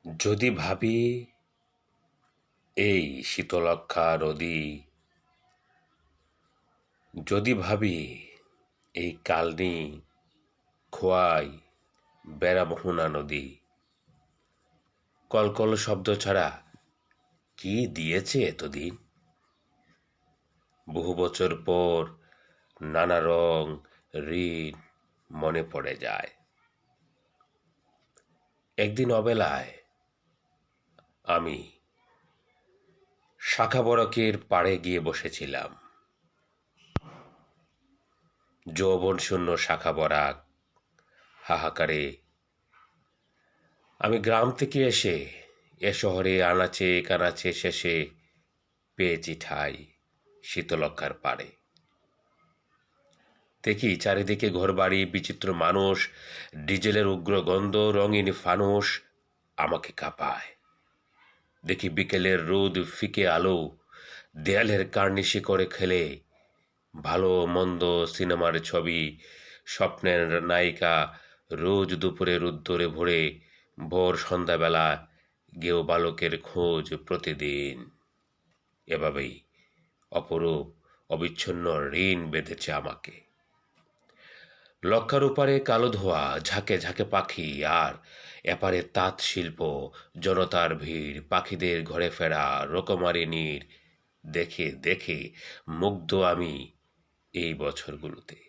যদি ভাবি এই শীতলক্ষ্যা নদী, যদি ভাবি এই কালনী খোয়াই বেড়ামোহনা নদী, কলকল শব্দ ছাড়া কি দিয়েছে এতদিন। বহু বছর পর নানা রং ঋণ মনে পড়ে যায়। একদিন অবেলায় আমি শাখা বরকের পাড়ে গিয়ে বসেছিলাম। যৌবন শূন্য শাখা বরাক হাহাকারে আমি গ্রাম থেকে এসে এ শহরে আনাচে কানাচে শেষে পেয়েছি ঠাই শীতলক্ষ্যার পাড়ে। দেখি চারিদিকে ঘরবাড়ি, বিচিত্র মানুষ, ডিজেলের উগ্র গন্ধ, রঙিন ফানুস আমাকে কাঁপায়। দেখি বিকেলের রোদ, ফিকে আলো দেয়ালের কার্নিশে করে খেলে। ভালো মন্দ সিনেমার ছবি, স্বপ্নের নায়িকা রোজ দুপুরের উদ্দরে ভরে ভোর সন্ধ্যাবেলা গেও বালকের খোঁজ প্রতিদিন। এভাবেই অপরূপ অবিচ্ছিন্ন ঋণ বেঁধেছে আমাকে। লক্ষার ওপারে কালো ধোয়া, ঝাঁকে ঝাঁকে পাখি, আর এপারে তাঁত শিল্প, জনতার ভিড়, পাখিদের ঘরে ফেরা, রকমারি নীড় দেখে দেখে মুগ্ধ আমি এই বছরগুলোতে।